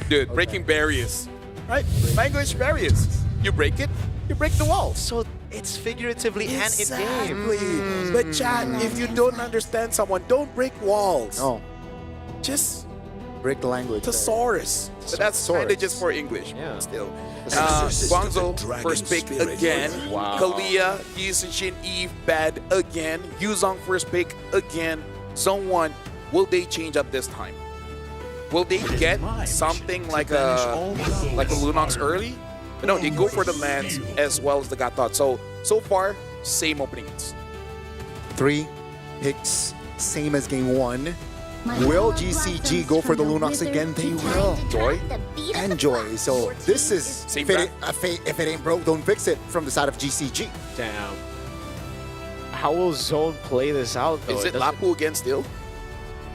Dude, breaking barriers. Right? Language barriers. You break it, you break the walls. So it's figuratively and in-game. Exactly. But chat, if you don't understand someone, don't break walls. No, Just break the language. thesaurus. But that's kind of just for English. Yeah. Still. Guangzhou, first pick again. Wow. Kalia, Yushin Eve, bad again. Yuzong, first pick again. Zone 1, will they change up this time? Will they get something like a Lunox early? But no, they go for the lands as well as the Gatot. So far, same openings. 3 picks, same as game 1. Will GCG go for the Lunox again? They will. Joy? And Joy. So this is, Same if it ain't broke, don't fix it from the side of GCG. Damn. How will Zone play this out, though? Is it doesn't- Lapu again still?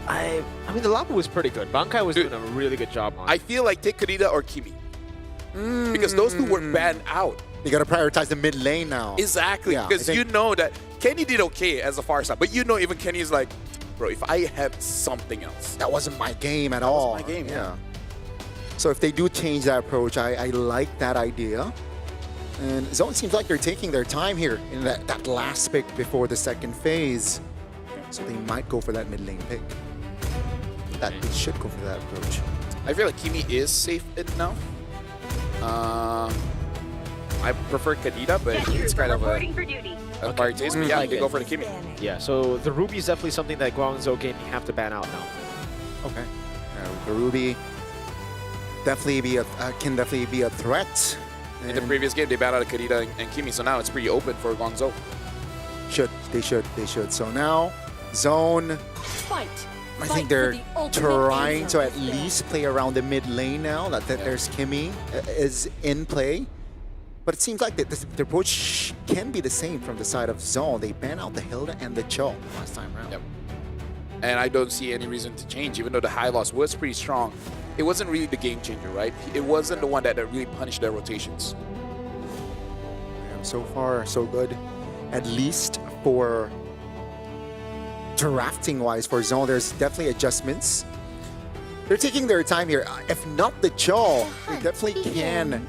I mean, the Lapu was pretty good. Bankai was Dude, doing a really good job on it. I feel like take Karita or Kimi. Because those two were banned out. You gotta prioritize the mid lane now. Exactly. Yeah, Because I you think- know that Kenny did okay as a far side. But you know even Kenny is like, bro, if I had something else. That wasn't my game at all. my game, yeah. So if they do change that approach, I like that idea. And Zone seems like they're taking their time here in that last pick before the second phase. So they might go for that mid lane pick. That they should go for that approach. I feel like Kimi is safe enough. I prefer Kadita, but it's kind of a acquired taste. But yeah, I can go for the Kimi. Yeah, so the Ruby is definitely something that Guangzhou game you have to ban out now. Okay. The Ruby definitely can definitely be a threat. In the previous game, they banned out Kadita and Kimi, so now it's pretty open for Guangzhou. They should. So now, Zone, I think they're trying to at least play around the mid lane now. That there's Kimi is in play. But it seems like the approach can be the same from the side of Zone. They ban out the Hilda and the Cho last time around. Yep. And I don't see any reason to change, even though the high loss was pretty strong. It wasn't really the game changer, right? It wasn't the one that really punished their rotations. Yeah, so far, so good. At least for drafting-wise for Zone, there's definitely adjustments. They're taking their time here. If not the Cho, they definitely can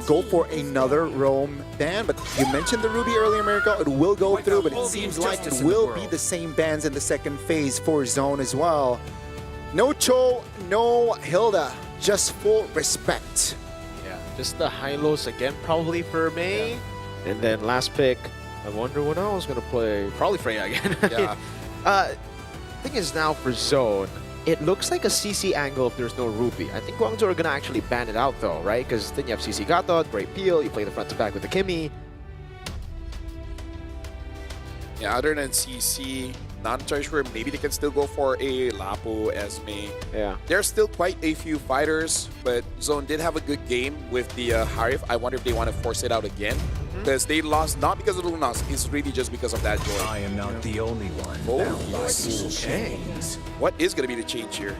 go for another roam ban. But you mentioned the Ruby earlier, Miracle. It will go through, but it seems like it will be the same bans in the second phase for Zone as well. No Cho, no Hilda, just full respect. Yeah, just the high-lows again probably for May. Yeah. And then last pick, I wonder what else going to play. Probably Freya again. Yeah. Thing is now for Zone, it looks like a CC angle if there's no Ruby. I think Guangzhou are going to actually ban it out though, right? Because then you have CC Gatot, Brave Peel, you play the front to back with the Kimi. Yeah, other than CC, not entirely sure. Maybe they can still go for a Lapu, Esme. Yeah. There's still quite a few fighters, but Zone did have a good game with the Harif. I wonder if they want to force it out again. Because they lost not because of the Lunas, it's really just because of that Joy. I am not the only one. Okay. What is going to be the change here?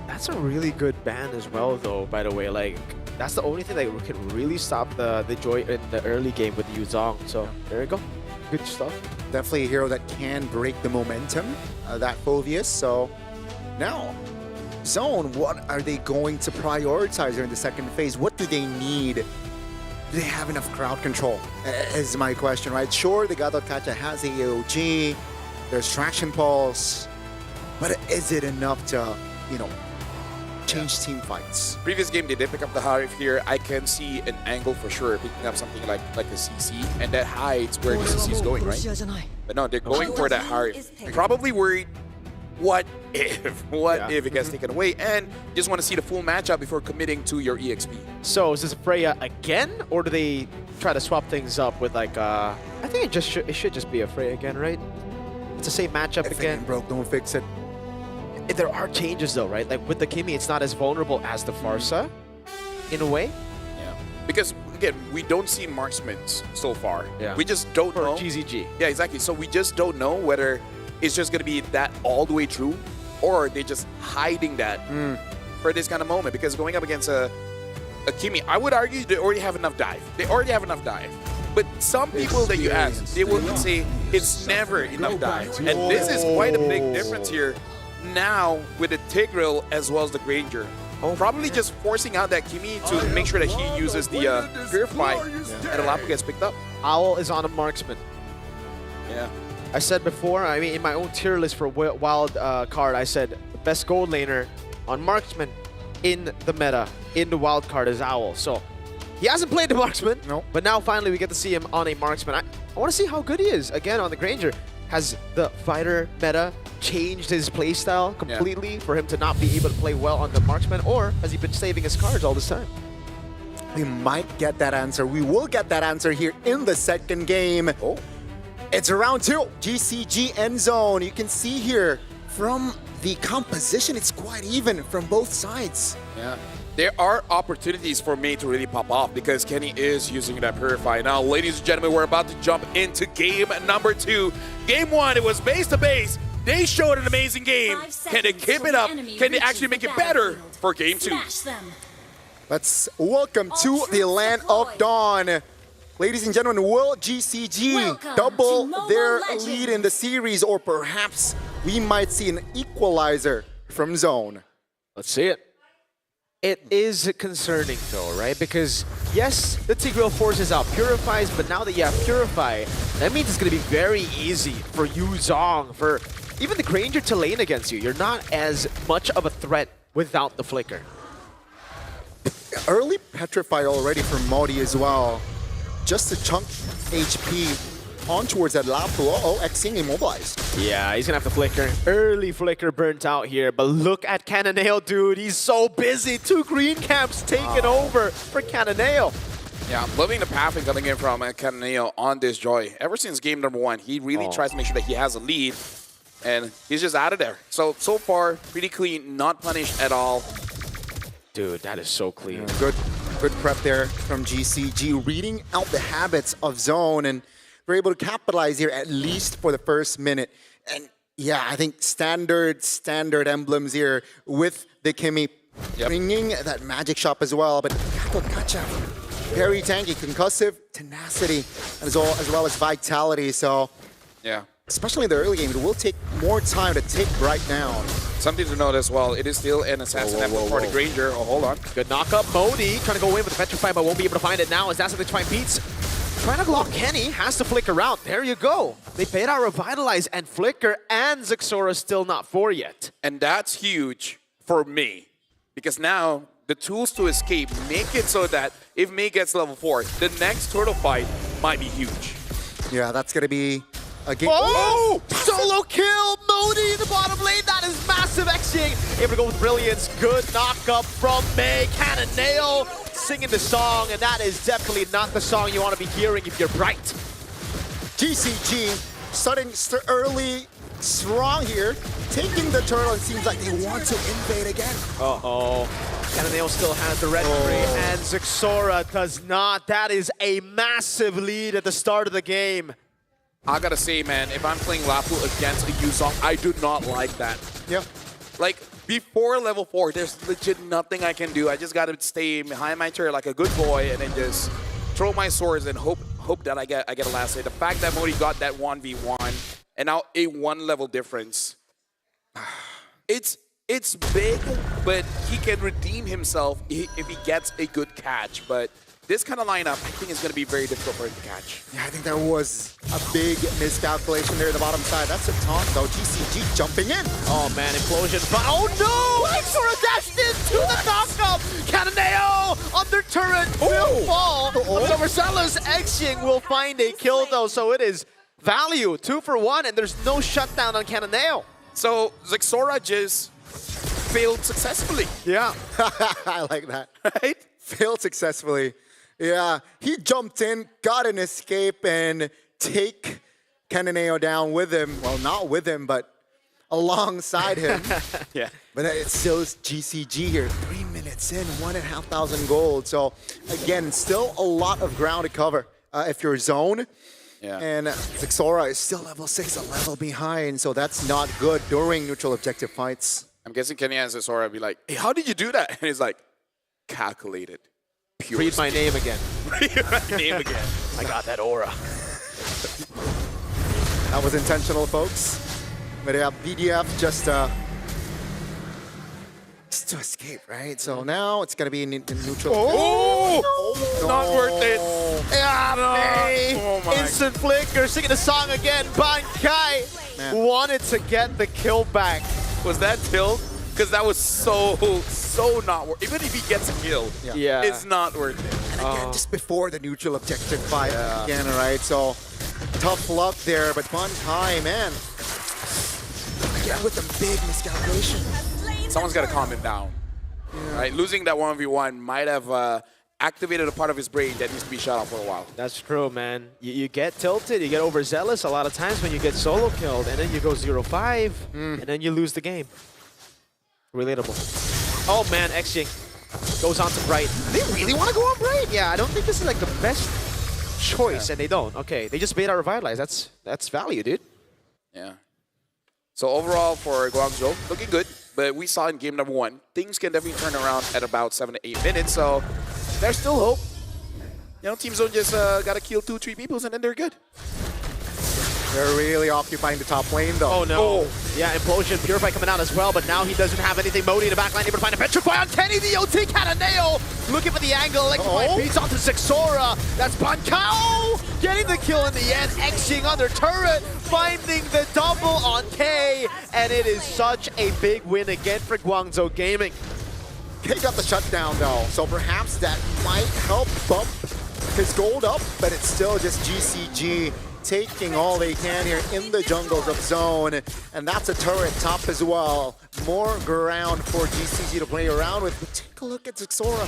That's a really good ban as well though, by the way. Like, that's the only thing that can really stop the Joy in the early game with Yuzong. So, there you go. Good stuff. Definitely a hero that can break the momentum, that Phoveus. So now, Zone, what are they going to prioritize during the second phase? What do they need? Do they have enough crowd control? Is my question, right? Sure, the Gatot Kacha has AOG, there's Traction Pulse, but is it enough to, change team fights? Previous game, they did pick up the Harif here. I can see an angle for sure, picking up something like a CC, and that hides where the CC is going, right? But no, they're going for that Harif. Probably worried, what if it gets taken away, and just want to see the full matchup before committing to your EXP. So is this Freya again, or do they try to swap things up with like I think it should just be a Freya again, right? It's the same matchup If it again. ain't broke, don't fix it. There are changes though, right? Like with the Kimi, it's not as vulnerable as the Farsa, in a way. Yeah, because again, we don't see marksmen so far. Yeah. We just don't For know. GZG. Yeah, exactly. So we just don't know whether it's just gonna be that all the way through, or they're just hiding that for this kind of moment. Because going up against a Kimi, I would argue they already have enough dive. But some people that you ask, they will say it's never enough dive. And this is quite a big difference here now with the Tigreal as well as the Granger. Probably just forcing out that Kimi to make sure that he uses the Purify and the Lapu gets picked up. Owl is on a marksman. Yeah. I said before, I mean, in my own tier list for Wild Card, I said the best gold laner on marksman in the meta, in the Wild Card is Owl. So he hasn't played the marksman, but now finally we get to see him on a marksman. I want to see how good he is again on the Granger. Has the fighter meta changed his playstyle completely for him to not be able to play well on the marksman, or has he been saving his cards all this time? We might get that answer. We will get that answer here in the second game. Oh. It's round 2, GCG end zone. You can see here from the composition, it's quite even from both sides. Yeah. There are opportunities for me to really pop off because Kenny is using that Purify. Now, ladies and gentlemen, we're about to jump into game number 2. Game 1, it was base to base. They showed an amazing game. Can they keep it up? Can they actually make it better for game 2? Let's welcome to the land of Dawn. Ladies and gentlemen, will GCG double their lead in the series, or perhaps we might see an equalizer from Zone? Let's see it. It is concerning though, right? Because yes, the Tigreal forces out Purifies, but now that you have Purify, that means it's going to be very easy for Yu Zhong, for even the Granger to lane against you. You're not as much of a threat without the Flicker. Early Petrified already for Modi as well. Just a chunk HP on towards that Lapu. Xing immobilized. Yeah, he's gonna have to Flicker. Early Flicker burnt out here, but look at Cannonale, dude. He's so busy. 2 green camps taken over for Cannonale. Yeah, I'm loving the pathing coming in from Cannonale on this Joy. Ever since game number 1, he really tries to make sure that he has a lead, and he's just out of there. So far, pretty clean, not punished at all. Dude, that is so clean. Good prep there from GCG, reading out the habits of Zone, and we're able to capitalize here at least for the first minute. And yeah, I think standard emblems here with the Kimi bringing that magic shop as well. But Gotcha, very tanky, concussive, tenacity, as well as vitality. So yeah, especially in the early game, it will take more time to take Bright down. Something to note as well, it is still an assassin emblem for the Granger. Oh, hold on. Good knock-up. Modi trying to go in with the Petrify, but won't be able to find it now as that's what they try and beats. Trying to block Kenny, has to flicker out. There you go. They paid out Revitalize and Flicker, and Zixora still not 4 yet. And that's huge for me, because now the tools to escape make it so that if Mei gets level 4, the next turtle fight might be huge. Yeah, that's going to be a game. Oh! Solo kill! Modi in the bottom lane. That is massive. Xing able to go with Brilliance. Good knock-up from Mei. Cannonale singing the song, and that is definitely not the song you want to be hearing if you're Bright. GCG starting early, strong here, taking the turtle, and seems like they want to invade again. Uh-oh. Cannonale still has the red tree, and Zixora does not. That is a massive lead at the start of the game. I gotta say, man, if I'm playing Lapu against a Yuzong, I do not like that. Yeah. Like, before level 4, there's legit nothing I can do. I just gotta stay behind my turret like a good boy and then just throw my swords and hope that I get a last hit. The fact that Modi got that 1v1 and now a 1 level difference, it's big, but he can redeem himself if he gets a good catch. But this kind of lineup, I think, is going to be very difficult for him to catch. Yeah, I think there was a big miscalculation there at the bottom side. That's a taunt, though. GCG jumping in. Oh, man, implosion. But oh, no! Zixora dashed into the knockup! Cannonale under turret will fall. But Marcellus Xing will find a kill, though, so it is value. 2 for 1, and there's no shutdown on Cannonale. So Zixora just failed successfully. Yeah, I like that. Right? Failed successfully. Yeah, he jumped in, got an escape, and take Cannonale down with him. Well, not with him, but alongside him. Yeah. But it's still GCG here. 3 minutes in, 1,500 gold. So, again, still a lot of ground to cover if you're Zone. Yeah. And Zixora is still level 6, a level behind. So that's not good during neutral objective fights. I'm guessing Kenny and Zixora will be like, hey, how did you do that? And he's like, calculated. Read my name again. Read my name again. I got that aura. That was intentional, folks. But yeah, BDF just just to escape, right? So now it's gonna be in neutral. Oh! Not worth it. Yeah, May. Oh my. Instant flicker, singing the song again. Bankai wanted to get the kill back. Was that tilt? Because that was so not worth. Even if he gets a kill, Yeah. it's not worth it. And again, just before the neutral objective fight again, right? So tough luck there, but Bankai, man, again with a big miscalculation. Someone's got to calm him down. Right? Losing that 1v1 might have activated a part of his brain that needs to be shut off for a while. That's true, man. You get tilted, you get overzealous a lot of times when you get solo killed, and then you go 0-5, and then you lose the game. Relatable. Oh man, Xing goes on to Bright. They really want to go on Bright? Yeah, I don't think this is like the best choice, and they don't. Okay, they just bait out Revitalize. That's value, dude. Yeah. So overall for Guangzhou, looking good. But we saw in game number 1, things can definitely turn around at about 7 to 8 minutes. So there's still hope. You know, Teamzone just got to kill 2-3 people and then they're good. They're really occupying the top lane, though. Oh no. Yeah, Implosion, Purify coming out as well, but now he doesn't have anything. Modi in the backline, able to find a Petrify on Kenny, the OT Cananeo, looking for the angle, Electrify beats onto Zixora. That's Bankao getting the kill in the end. Xing on their turret, finding the double on K, and it is such a big win again for Guangzhou Gaming. K got the shutdown, though, so perhaps that might help bump his gold up, but it's still just GCG taking all they can here in the jungles of Zone, and that's a turret top as well. More ground for GCG to play around with, but take a look at Zixora.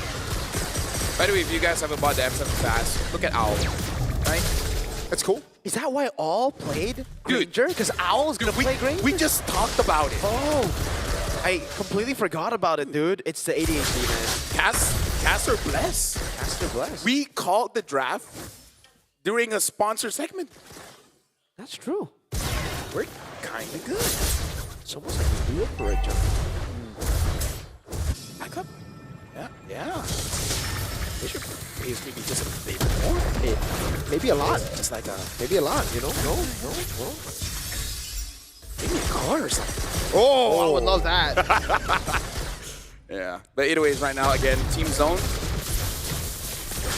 By the way, if you guys haven't bought the M7 Fast, look at Owl, right? That's cool. Is that why All played Granger? Because Owl's gonna play Granger? We just talked about it. Oh, I completely forgot about it, dude. It's the ADHD, man. Caster Bless. Caster Bless. We called the draft during a sponsor segment. That's true. We're kind of good. It's almost like a deal for it, Joe. Back up. Yeah. They should raise maybe just a bit more. Maybe a lot. Just like a, Maybe a lot, you know? No. maybe a car or something. Oh, I would love that. Yeah. But anyways, right now, again, Teamzone,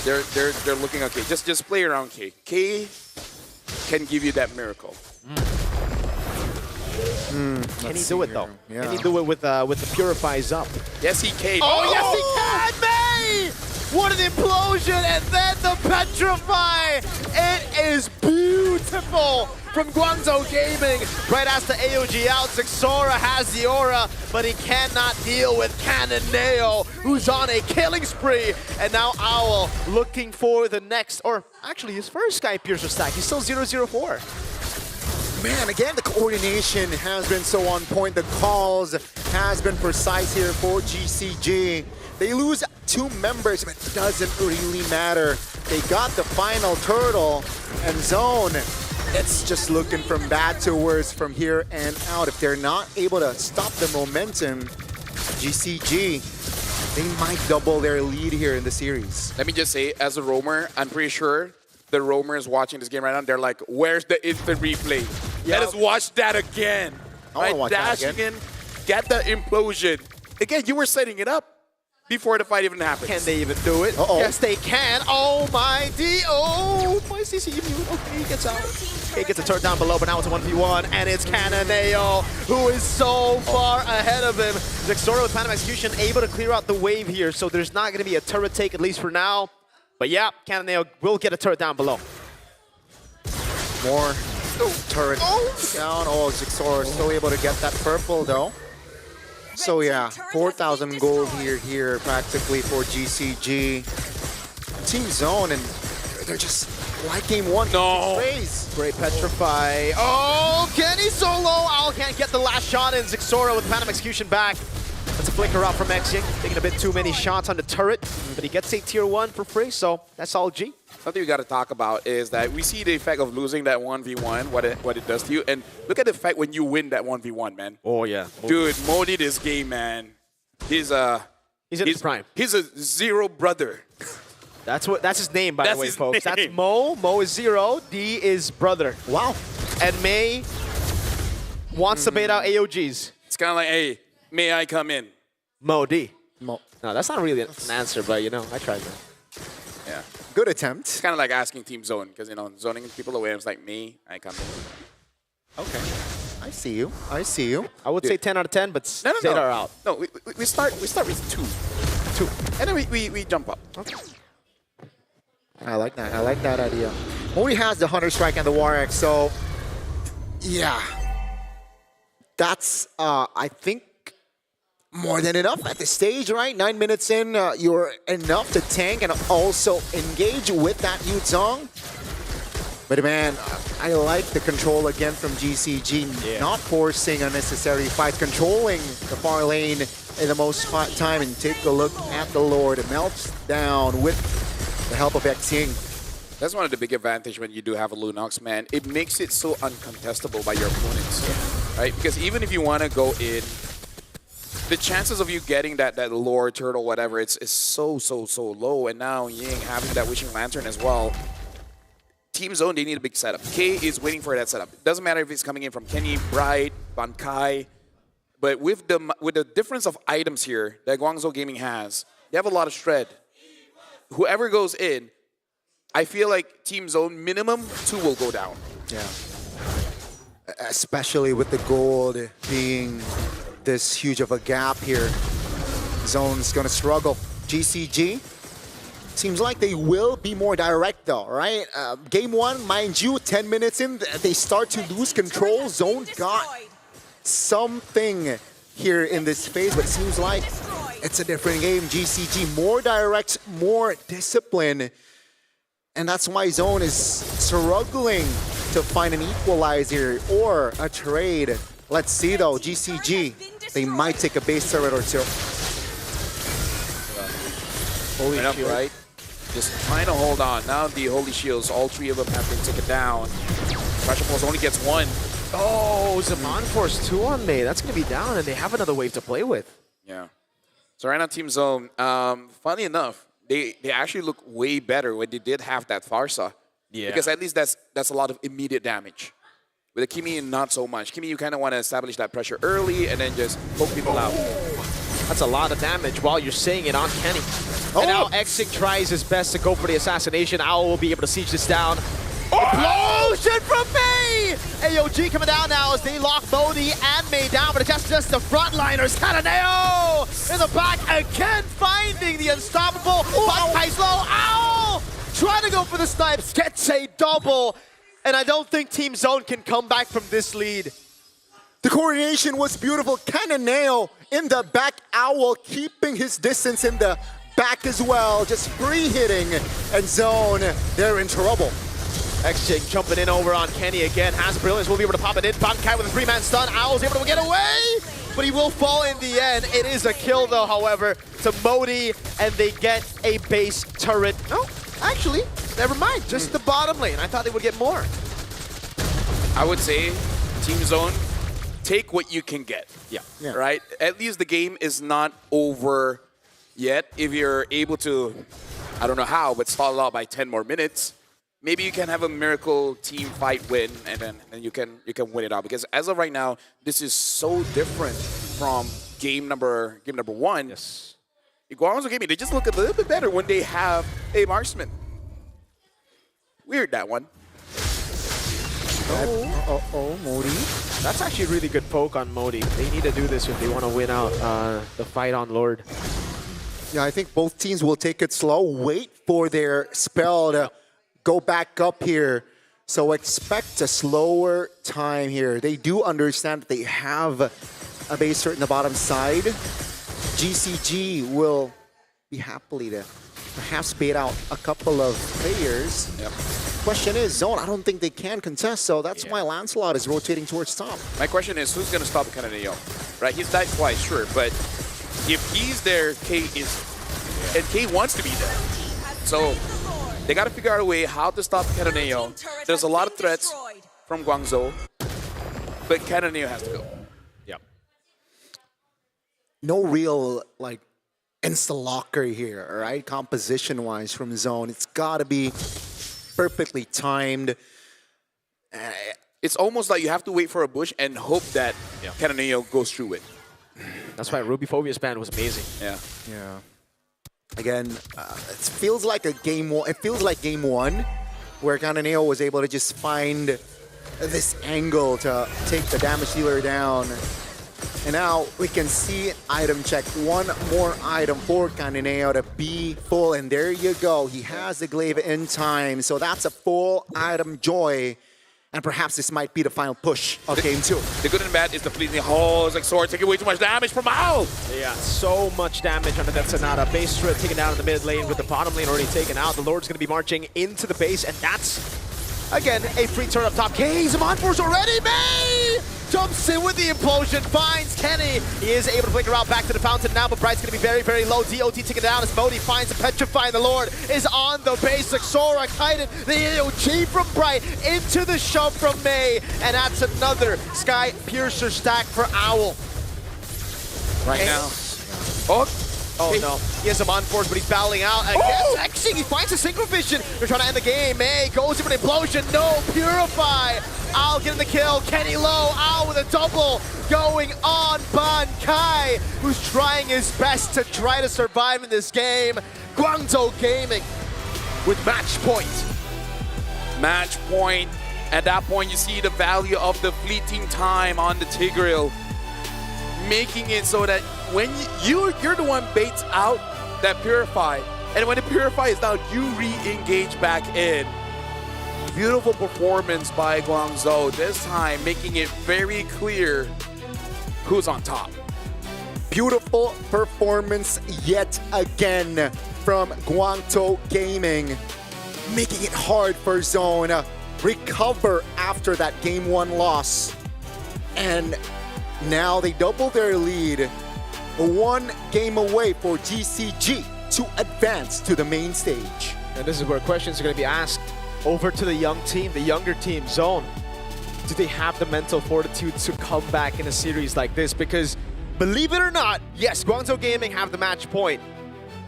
they're looking okay. Just play around K. K can give you that miracle. Can he do it though? Yeah. Can he do it with the Purifies up? Yes, he can. Oh, yes, he can, May! What an implosion, and then the Petrify! It is beautiful from Guangzhou Gaming. Right as the AOG out, Zixora has the aura, but he cannot deal with Cananeo, who's on a killing spree. And now Owl looking for the next, or actually his first Sky Piercer stack. He's still 0-0-4. Man, again, the coordination has been so on point. The calls has been precise here for GCG. They lose 2 members, but it doesn't really matter. They got the final turtle, and Zone, it's just looking from bad to worse from here and out. If they're not able to stop the momentum, GCG, they might double their lead here in the series. Let me just say, as a roamer, I'm pretty sure the roamers watching this game right now, they're like, where's the instant replay? Let us watch that again. I wanna watch that again. in, get the implosion. Again, you were setting it up before the fight even happens. Can they even do it? Uh-oh. Yes, they can. Oh my D. Oh, my CC immune. Okay, he gets out. He gets a turret down below, but now it's a 1v1, and it's Cananeo, who is so far ahead of him. Zixora with Phantom Execution able to clear out the wave here, so there's not going to be a turret take, at least for now. But yeah, Cananeo will get a turret down below. More turret down. Oh, Zixora still able to get that purple though. So yeah, 4,000 gold here practically for GCG. Teamzone, and they're just like game 1. No. Great Petrify. Oh, Kenny solo. Owl can't get the last shot in. Zixora with Phantom Execution back. That's a flicker out from Xing. Taking a bit too many shots on the turret, but he gets a tier 1 for free, so that's all G. Something we got to talk about is that we see the effect of losing that 1v1, what it does to you, and look at the effect when you win that 1v1, man. Oh, yeah. Dude, Modi this game, man. He's in his prime. He's a 0 brother. That's his name, by That's the way, his folks. name. That's Mo. Mo is 0. D is brother. Wow. And May wants to bait out AOGs. It's kind of like, hey, may I come in? Modi. Mo- No, that's not really an answer, but you know, I tried that. Yeah. Good It's attempt. kind of like asking Team Zone, because, you know, zoning people away, it's like me, I come in. Okay. I see you. I see you. I would say 10 out of 10, but No. Zeta are out. No, we start with 2. And then we jump up. Okay. I like that. I like that idea. Modi has the Hunter Strike and the War Axe, so yeah. That's, I think, more than enough at this stage, right? 9 minutes in, you're enough to tank and also engage with that Yuzong. But man, I like the control again from GCG, not forcing unnecessary fights, controlling the far lane in the most time. And take a look at the Lord. It melts down with the help of Xing. That's one of the big advantages when you do have a Lunox, man. It makes it so uncontestable by your opponents, right? Because even if you want to go in, the chances of you getting that Lord, Turtle, whatever, it's so low. And now Ying having that Wishing Lantern as well. Teamzone, they need a big setup. K is waiting for that setup. It doesn't matter if it's coming in from Kenny, Bright, Bankai, but with the difference of items here that Guangzhou Gaming has, they have a lot of shred. Whoever goes in, I feel like Teamzone minimum 2 will go down. Yeah. Especially with the gold being this huge of a gap here. Zone's gonna struggle. GCG seems like they will be more direct though, right? Game 1, mind you, 10 minutes in, they start to lose control. Zone got something here in this phase, but it seems like it's a different game. GCG more direct, more discipline. And that's why Zone is struggling to find an equalizer or a trade. Let's see though, GCG, they might take a base turret or two. Holy shield, right? Just trying to hold on. Now the Holy Shields, all 3 of them have been taken down. Pressure Pulse only gets 1. Oh, Zaman Force 2 on May. That's going to be down, and they have another wave to play with. Yeah. So right now, Team Zone, funny enough, they actually look way better when they did have that Farsa. Yeah. Because at least that's a lot of immediate damage. With the Kimi, not so much. Kimi, you kind of want to establish that pressure early and then just poke people out. That's a lot of damage while you're saying it on Kenny. And now Xing tries his best to go for the assassination. Owl will be able to siege this down. Explosion from May! AOG coming down now as they lock Modi and May down, but it's just the frontliners. Kataneo in the back again, finding the unstoppable. Back low. Owl trying to go for the snipes, gets a double. And I don't think Team Zone can come back from this lead. The coordination was beautiful. Cananeo in the back, Owl keeping his distance in the back as well, just free hitting, and Zone, they're in trouble. Xing jumping in over on Kenny again, has brilliance, will be able to pop it in. Bankai with a 3-man stun, Owl's able to get away, but he will fall in the end. It is a kill though, however, to Modi, and they get a base turret. No, actually, never mind, just the bottom lane. I thought they would get more. I would say Team Zone, take what you can get. Yeah. Right? At least the game is not over yet. If you're able to, I don't know how, but stall it out by 10 more minutes, maybe you can have a miracle team fight win, and then you can win it out. Because as of right now, this is so different from game number 1. Yes. Guangzhou Gaming, they just look a little bit better when they have a marksman. Weird, that one. Modi. That's actually a really good poke on Modi. They need to do this if they want to win out the fight on Lord. Yeah, I think both teams will take it slow, wait for their spell to go back up here. So expect a slower time here. They do understand that they have a base turret in the bottom side. GCG will be happily to perhaps bait out a couple of players. Yep. Question is, Zone, I don't think they can contest, so that's why Lancelot is rotating towards top. My question is, who's going to stop Cananeo? Right, he's died twice, sure, but if he's there, K is, and K wants to be there. So they got to figure out a way how to stop Cananeo. There's a lot of threats from Guangzhou, but Cananeo has to go. Yep. No real, like, insta-locker here, right? Composition-wise from Zone. It's got to be perfectly timed. It's almost like you have to wait for a bush and hope that Cananeo goes through it. That's why Ruby Phobia's ban was amazing. Yeah. Yeah. Again, it feels like game one, where Cananeo was able to just find this angle to take the damage dealer down. And now we can see item check. One more item for Cananeo to be full. And there you go. He has the glaive in time. So that's a full item joy. And perhaps this might be the final push of game two. The good and bad is the fleeting holes, like Sword taking way too much damage from Mao. Yeah, so much damage under that Sonata. Base turret taken down in the mid lane with the bottom lane already taken out. The Lord's going to be marching into the base, and that's, again, a free turn up top. K's on force already. May jumps in with the implosion, finds Kenny. He is able to flicker out back to the fountain now, but Bright's going to be very, very low. DOT taken down as Modi finds the Petrifying. The Lord is on the base. Sora kited the AOG from Bright into the shove from May, and that's another Sky Piercer stack for Owl. Right now. Oh no, he has him on force, but he's battling out. And yes, actually, he finds a Synchro Vision. They're trying to end the game. May goes in for an implosion. No, Purify. Owl getting the kill. Kenny low. Owl with a double going on Bankai, who's trying his best to try to survive in this game. Guangzhou Gaming with match point. Match point. At that point, you see the value of the fleeting time on the Tigreal, making it so that when you're the one baits out that Purify, and when the Purify is down, you re-engage back in. Beautiful performance by Guangzhou, this time making it very clear who's on top. Beautiful performance yet again from Guangzhou Gaming, making it hard for Zone recover after that game one loss. And now they double their lead, one game away for GCG to advance to the main stage. And this is where questions are going to be asked over to the young team, the younger team, Zone. Do they have the mental fortitude to come back in a series like this? Because believe it or not, yes, Guangzhou Gaming have the match point,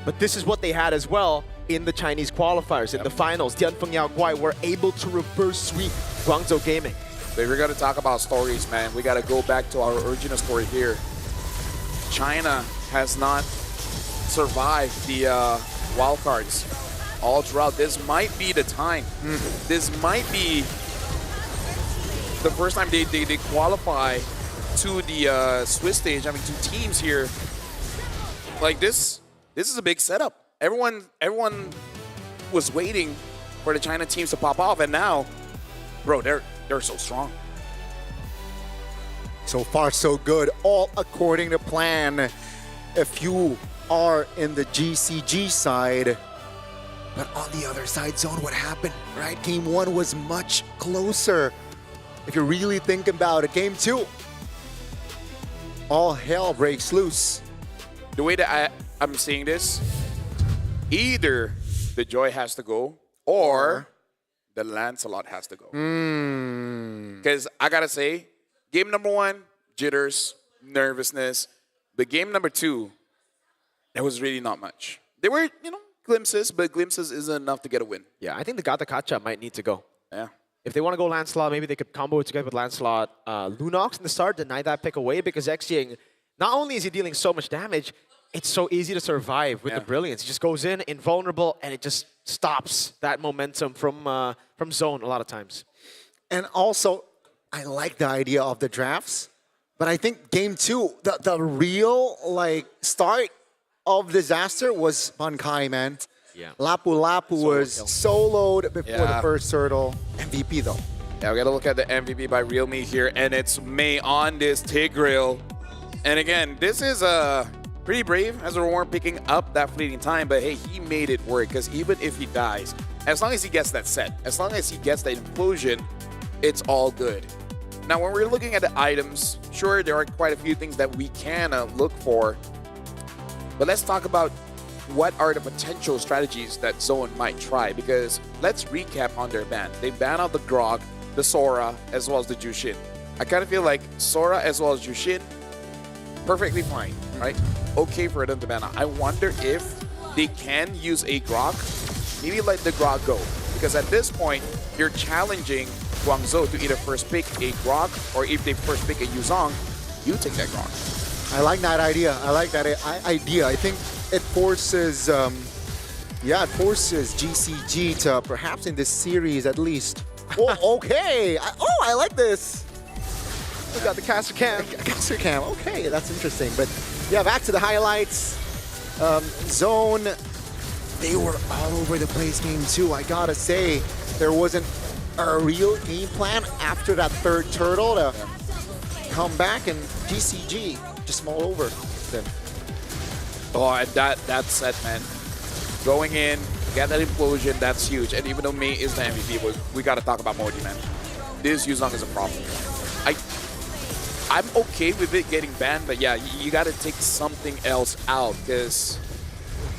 but this is what they had as well in the Chinese qualifiers, in the finals. Tianfeng Yao Guai were able to reverse sweep Guangzhou Gaming. So if we're going to talk about stories, man, we got to go back to our original story here. China has not survived the wildcards all throughout. This might be the time. This might be the first time they qualify to the Swiss stage, having two teams here. Like this is a big setup. Everyone was waiting for the China teams to pop off, and now, bro, they're so strong. So far, so good. All according to plan. If you are in the GCG side, but on the other side, Zone, what happened, right? Game one was much closer. If you really think about it, game two, all hell breaks loose. The way that I'm seeing this, either the Joy has to go or the Lancelot has to go. Because I gotta say, game number one, jitters, nervousness. But game number two, there was really not much. There were, glimpses, but glimpses isn't enough to get a win. Yeah, I think the Gata Kacha might need to go. Yeah. If they want to go Lancelot, maybe they could combo it together with Lancelot. Lunox in the start denied that pick away because Xing, not only is he dealing so much damage, it's so easy to survive with the Brilliance. He just goes in, invulnerable, and it just stops that momentum from Zone a lot of times. And also, I like the idea of the drafts, but I think game two, the real start of disaster was Bankai, man. Yeah. Lapu was soloed before the first turtle. MVP though. Yeah, we gotta look at the MVP by Real Me here, and it's May on this Tigreal. And again, this is pretty brave as we're picking up that fleeting time, but hey, he made it work, because even if he dies, as long as he gets that set, as long as he gets that implosion, it's all good. Now, when we're looking at the items, sure, there are quite a few things that we can look for, but let's talk about what are the potential strategies that Zone might try, because let's recap on their ban. They ban out the Grog, the Sora, as well as the Jushin. I kind of feel like Sora as well as Jushin, perfectly fine, right? Okay for them to ban out. I wonder if they can use a Grog, maybe let the Grog go, because at this point, you're challenging Guangzhou to either first pick a Grog, or if they first pick a Yuzong, you take that Grog. I like that idea. I like that idea. I think it forces, yeah, it forces GCG to perhaps in this series at least. Oh, okay. I like this. We got the caster cam. Caster cam. Okay, that's interesting. But yeah, back to the highlights. Zone, they were all over the place game 2. I gotta say, there wasn't a real game plan after that third turtle to come back, and GCG just mull over them. Oh, and that set, man. Going in, get that implosion, that's huge. And even though Mei is the MVP, we gotta talk about Modi, man. This Yuzong is a problem. I'm okay with it getting banned, but yeah, you gotta take something else out, because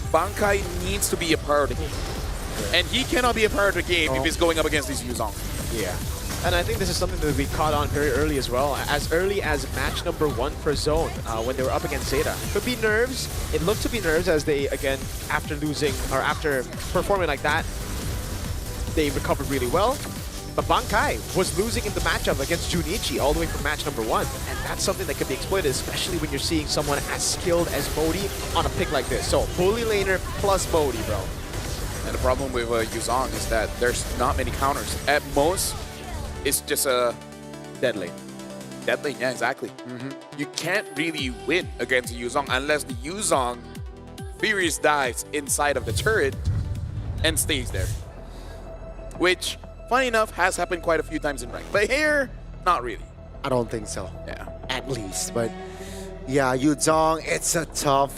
Bankai needs to be a part of the game. And he cannot be a part of the game if he's going up against these Yuzong. Yeah. And I think this is something that we caught on very early as well. As early as match number 1 for Zone, when they were up against Zeta. Could be nerves. It looked to be nerves as they, again, after losing, or after performing like that, they recovered really well. But Bankai was losing in the matchup against Junichi all the way from match number 1. And that's something that can be exploited, especially when you're seeing someone as skilled as Modi on a pick like this. So, bully laner plus Modi, bro. And the problem with Yuzong is that there's not many counters. At most, it's just a Dead lane. dead lane. Yeah, exactly. You can't really win against the Yuzong unless the Yuzong Furious dives inside of the turret and stays there. Which, funny enough, has happened quite a few times in rank. But here, not really. I don't think so. Yeah. At least, but yeah, Yuzong, it's a tough,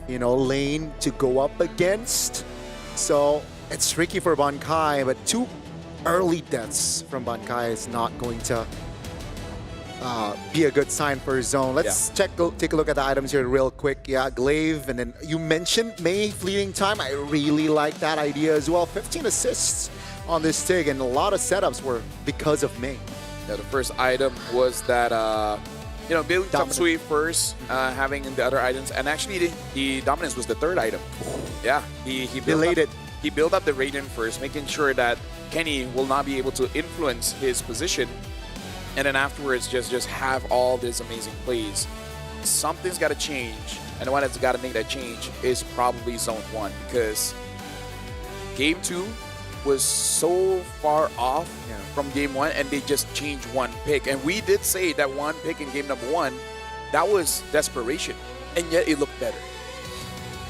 lane to go up against. So it's tricky for Bankai, but 2 early deaths from Bankai is not going to be a good sign for Zone. Let's take a look at the items here real quick. Yeah, Glaive, and then you mentioned Mei fleeting time. I really like that idea as well. 15 assists on this TIG, and a lot of setups were because of Mei. Yeah, the first item was that, building top sweep first, having the other items, and actually the dominance was the third item. Yeah, he built up the Radiant first, making sure that Kenny will not be able to influence his position, and then afterwards just have all these amazing plays. Something's got to change, and the one that's got to make that change is probably Zone 1, because Game 2 was so far off from Game 1, and they just changed one pick. And we did say that one pick in Game number 1, that was desperation, and yet it looked better.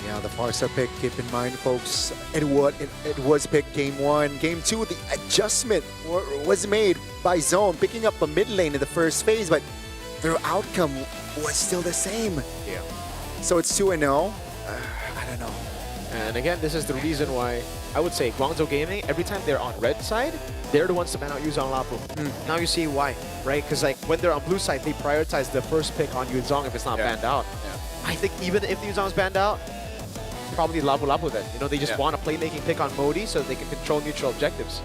Yeah, the Farsa pick, keep in mind, folks, it was picked Game 1. Game 2, the adjustment was made by Zone, picking up a mid lane in the first phase, but their outcome was still the same. Yeah. So it's 2-0. I don't know. And again, this is the reason why I would say Guangzhou Gaming, every time they're on red side, they're the ones to ban out Yuzong Lapu. Now you see why, right? Because like when they're on blue side, they prioritize the first pick on Yuzong if it's not banned out. I think even if Yuzong's banned out, probably Lapu Lapu then. They just want a playmaking pick on Modi so they can control neutral objectives.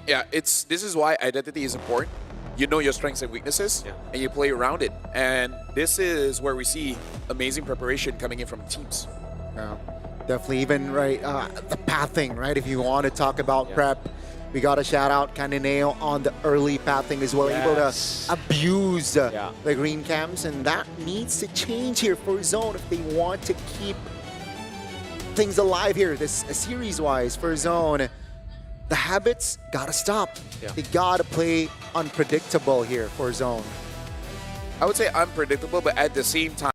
Yeah, this is why identity is important. You know your strengths and weaknesses, and you play around it. And this is where we see amazing preparation coming in from teams. Yeah, definitely, even the pathing, right? If you want to talk about prep, we got to shout out Cananeo on the early pathing as well, able to abuse the green cams, and that needs to change here for Zone if they want to keep things alive here, this series-wise for Zone. The habits gotta stop. They gotta play unpredictable here for Zone. I would say unpredictable, but at the same time,